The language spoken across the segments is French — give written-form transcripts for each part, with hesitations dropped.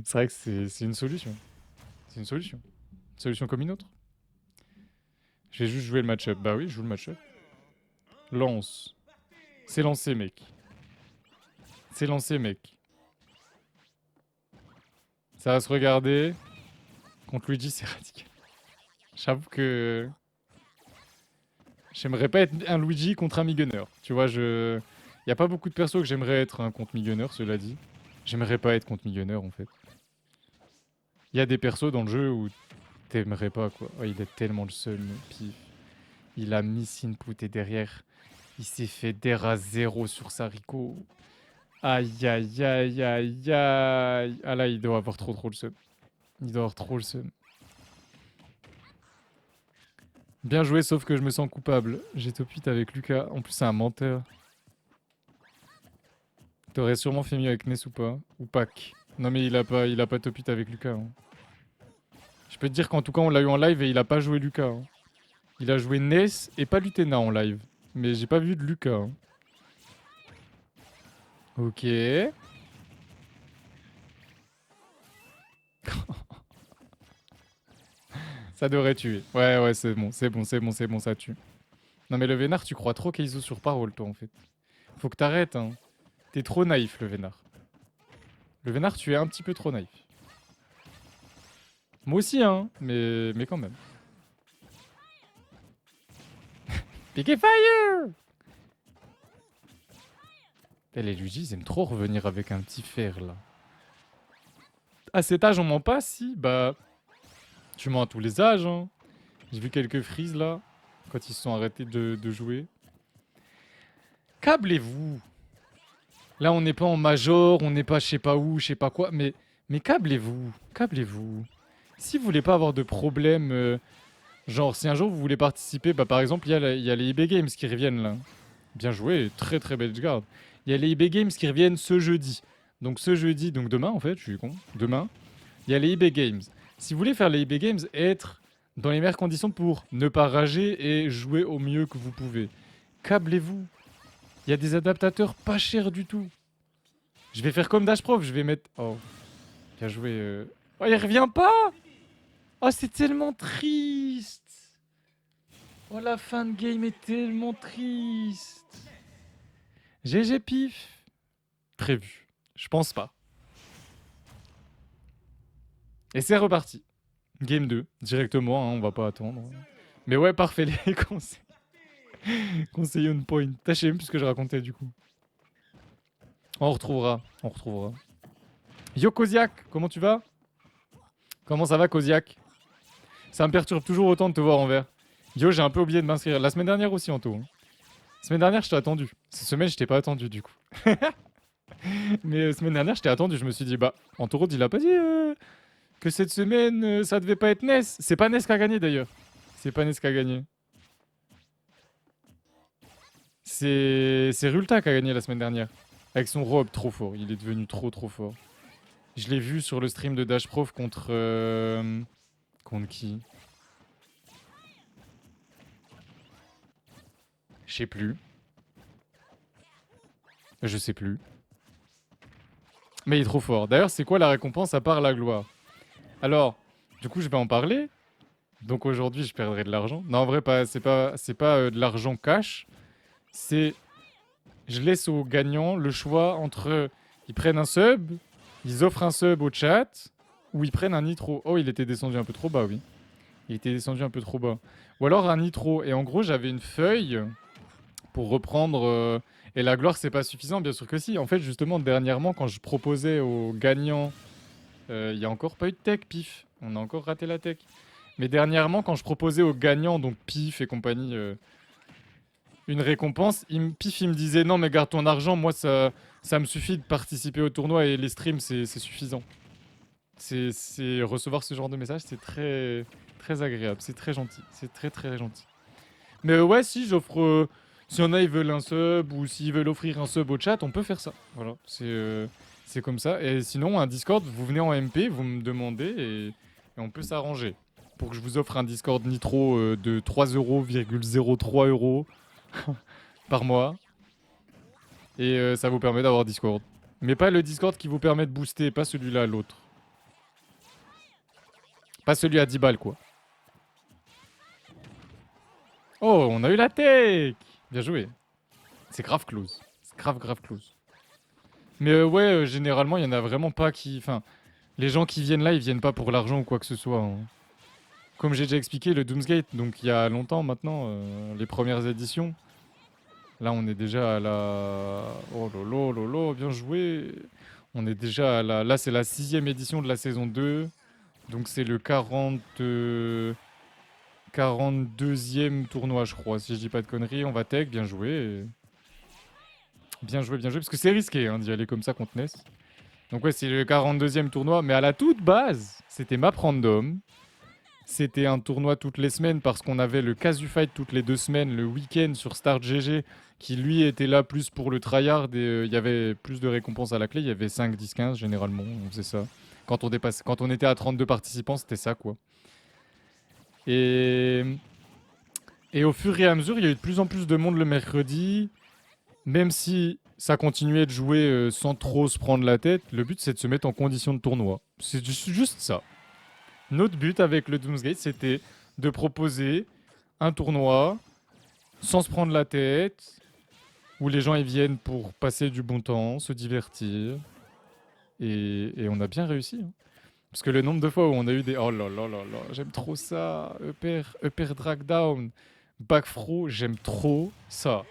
C'est vrai que c'est une solution. C'est une solution. Une solution comme une autre. Je vais juste jouer le match-up. Bah oui, je joue le match-up. Lance. C'est lancé, mec. C'est lancé, mec. Ça va se regarder. Contre Luigi, c'est radical. J'avoue que... J'aimerais pas être un Luigi contre un Mii-Gunner. Tu vois, je... Y a pas beaucoup de persos que j'aimerais être contre Mii-Gunner, cela dit. J'aimerais pas être contre Mii-Gunner, en fait. Y a des persos dans le jeu où t'aimerais pas, quoi. Oh, il est tellement le seul, pif. Il a miss input et derrière, il s'est fait DER à 0 sur sa Rico. Aïe, aïe, aïe, aïe, aïe. Ah là, il doit avoir trop le seum. Il doit avoir trop le seum. Bien joué, sauf que je me sens coupable. J'ai top 8 avec Lucas. En plus, c'est un menteur. T'aurais sûrement fait mieux avec Ness ou pas? Ou Pac. Non mais il a pas top 8 avec Lucas. Hein. Je peux te dire qu'en tout cas, on l'a eu en live et il a pas joué Lucas. Hein. Il a joué Ness et pas Lutena en live. Mais j'ai pas vu de Lucas. Hein. Ok. Ça devrait tuer. Ouais, ouais, c'est bon, c'est bon, c'est bon, c'est bon, ça tue. Non mais le Vénard, tu crois trop Keizo sur parole, toi, en fait. Faut que t'arrêtes, hein. T'es trop naïf, le Vénard. Le Vénard, tu es un petit peu trop naïf. Moi aussi, hein, mais quand même. Piqué Fire! Eh, les Luigi, ils aiment trop revenir avec un petit fer, là. À cet âge, on ment pas, si? Bah, tu mens à tous les âges, hein. J'ai vu quelques frises, là, quand ils se sont arrêtés de jouer. Câblez-vous! Là, on n'est pas en major, on n'est pas je sais pas où, je sais pas quoi, mais câblez-vous, câblez-vous. Si vous voulez pas avoir de problème, genre si un jour vous voulez participer, bah par exemple, il y a les eBay Games qui reviennent là. Bien joué, très très belle garde. Il y a les eBay Games qui reviennent ce jeudi. Donc ce jeudi, donc demain en fait, je suis con, demain, il y a les eBay Games. Si vous voulez faire les eBay Games et être dans les meilleures conditions pour ne pas rager et jouer au mieux que vous pouvez, câblez-vous. Il y a des adaptateurs pas chers du tout. Je vais faire comme Dash Prof, je vais mettre... Oh, bien joué. Oh, il revient pas. Oh, c'est tellement triste. Oh, la fin de game est tellement triste. GG pif. Prévu. Je pense pas. Et c'est reparti. Game 2, directement, hein, on va pas attendre. Mais ouais, parfait les conseils. Conseil on point. T'as sais même plus ce que je racontais du coup. On retrouvera, on retrouvera. Yo Koziak, comment tu vas? Comment ça va Koziak? Ça me perturbe toujours autant de te voir en vert. Yo, j'ai un peu oublié de m'inscrire. La semaine dernière aussi, Anto. Hein. La semaine dernière, je t'ai attendu. Cette semaine, je t'ai pas attendu, du coup. Mais semaine dernière, je t'ai attendu. Je me suis dit, bah, Anto il a pas dit que cette semaine, ça devait pas être Ness. C'est pas Ness qui a gagné, d'ailleurs. C'est pas Ness qui a gagné. C'est Rulta qui a gagné la semaine dernière. Avec son robe trop fort. Il est devenu trop fort. Je l'ai vu sur le stream de Dash Prof contre... contre qui? Je sais plus. Je sais plus. Mais il est trop fort. D'ailleurs, c'est quoi la récompense à part la gloire? Alors, du coup, je vais en parler. Donc aujourd'hui, je perdrai de l'argent. Non, en vrai, pas, c'est pas de l'argent cash. C'est, je laisse aux gagnants le choix entre, ils prennent un sub, ils offrent un sub au chat, ou ils prennent un nitro. Oh, il était descendu un peu trop bas, oui. Il était descendu un peu trop bas. Ou alors un nitro. Et en gros, j'avais une feuille pour reprendre. Et la gloire, c'est pas suffisant, bien sûr que si. En fait, justement, dernièrement, quand je proposais aux gagnants, il y a encore pas eu de tech, pif. On a encore raté la tech. Mais dernièrement, quand je proposais aux gagnants, donc pif et compagnie, une récompense, pif, il me disait non, mais garde ton argent, moi, ça me suffit de participer au tournoi et les streams, c'est suffisant. C'est recevoir ce genre de message, c'est très, très agréable, c'est très gentil, c'est très, très gentil. Mais ouais, si j'offre. Si on a, ils veulent un sub ou s'ils veulent offrir un sub au chat, on peut faire ça. Voilà, c'est comme ça. Et sinon, un Discord, vous venez en MP, vous me demandez et on peut s'arranger. Pour que je vous offre un Discord Nitro de 3,03 euros par mois. Et ça vous permet d'avoir Discord. Mais pas le Discord qui vous permet de booster, pas celui-là, l'autre. Pas celui à 10 balles, quoi. Oh, on a eu la tech. Bien joué. C'est grave close. C'est grave close. Mais ouais, généralement, il y en a vraiment pas qui... Enfin, les gens qui viennent là, ils viennent pas pour l'argent ou quoi que ce soit, hein. Comme j'ai déjà expliqué, le Doomsgate, donc il y a longtemps maintenant, les premières éditions. Là, on est déjà à la... Oh lolo, lolo, bien joué. On est déjà à la... Là, c'est la 6e édition de la saison 2. Donc c'est le 42e tournoi, je crois. Si je dis pas de conneries, on va tech, bien joué. Bien joué, bien joué. Parce que c'est risqué hein, d'y aller comme ça contre Ness. Donc ouais, c'est le 42e tournoi. Mais à la toute base, c'était map random. C'était un tournoi toutes les semaines parce qu'on avait le Casu Fight toutes les 2 semaines, le week-end sur Start GG, qui lui était là plus pour le tryhard et il y avait plus de récompenses à la clé. Il y avait 5, 10, 15 généralement, on faisait ça. Quand on était à 32 participants, c'était ça quoi. Et... et au fur et à mesure, il y a eu de plus en plus de monde le mercredi. Même si ça continuait de jouer sans trop se prendre la tête, le but c'est de se mettre en condition de tournoi. C'est juste ça. Notre but avec le Doomsgate, c'était de proposer un tournoi sans se prendre la tête, où les gens ils viennent pour passer du bon temps, se divertir. Et on a bien réussi, hein. Parce que le nombre de fois où on a eu des... Oh là là là là, j'aime trop ça. Upper Drag Down, Backfro, j'aime trop ça.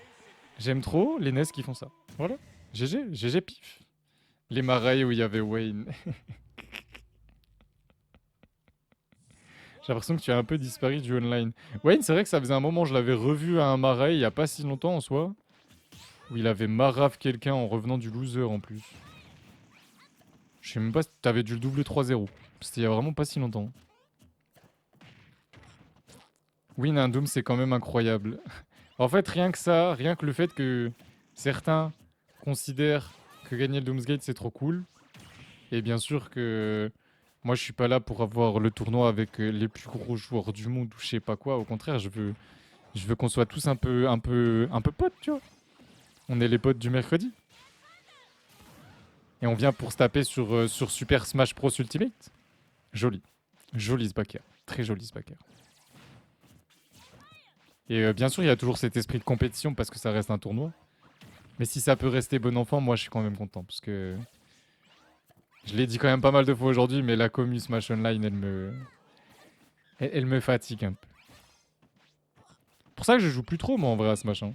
J'aime trop les NES qui font ça. Voilà. GG pif. Les marais où il y avait Wayne. J'ai l'impression que tu as un peu disparu du online. Wayne, c'est vrai que ça faisait un moment, je l'avais revu à un marais il y a pas si longtemps en soi. Où il avait marave quelqu'un en revenant du loser en plus. Je sais même pas si t'avais dû le doubler 3-0. C'était il y a vraiment pas si longtemps. Win un Doom, c'est quand même incroyable. En fait, rien que ça, rien que le fait que certains considèrent que gagner le Doomsgate c'est trop cool. Et bien sûr que moi je suis pas là pour avoir le tournoi avec les plus gros joueurs du monde ou je sais pas quoi. Au contraire, je veux qu'on soit tous un peu potes, tu vois. On est les potes du mercredi. Et on vient pour se taper sur Super Smash Bros Ultimate. Joli. Joli Sbaker. Très joli Sbaker. Et bien sûr, il y a toujours cet esprit de compétition parce que ça reste un tournoi. Mais si ça peut rester bon enfant, moi je suis quand même content. Parce que je l'ai dit quand même pas mal de fois aujourd'hui, mais la commu Smash Online, elle me fatigue un peu. Pour ça que je joue plus trop, moi, en vrai, à Smash, hein.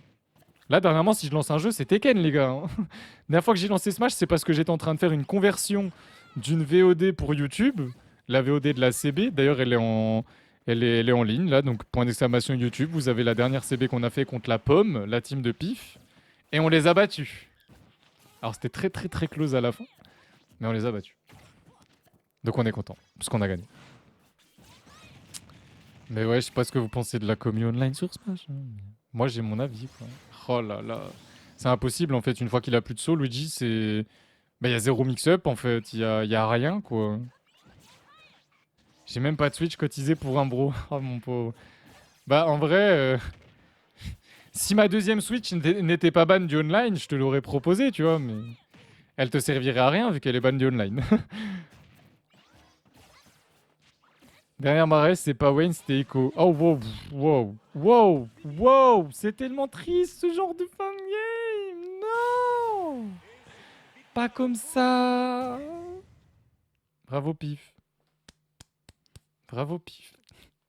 Là, dernièrement, si je lance un jeu, c'est Tekken, les gars, hein. La dernière fois que j'ai lancé Smash, c'est parce que j'étais en train de faire une conversion d'une VOD pour YouTube. La VOD de la CB. D'ailleurs, elle est en ligne, là. Donc, point d'exclamation YouTube. Vous avez la dernière CB qu'on a fait contre la Pomme, la team de Pif. Et on les a battus. Alors, c'était très close à la fin. Mais on les a battus. Donc, on est content. Parce qu'on a gagné. Mais ouais, je sais pas ce que vous pensez de la commu online sur Smash, hein. Moi, j'ai mon avis, quoi. Oh là là. C'est impossible, en fait. Une fois qu'il a plus de saut, Luigi, c'est... Bah, il y a zéro mix-up, en fait. Y a rien, quoi. J'ai même pas de Switch cotisé pour un bro. Oh, mon pauvre. Bah, en vrai, si ma deuxième Switch n'était pas ban du online, je te l'aurais proposé, tu vois, mais... Elle te servirait à rien, vu qu'elle est ban du online. Derrière Marais, c'est pas Wayne, c'était Echo. Oh, wow. C'est tellement triste, ce genre de fan game. Non. Pas comme ça. Bravo, Pif. Bravo, Pif.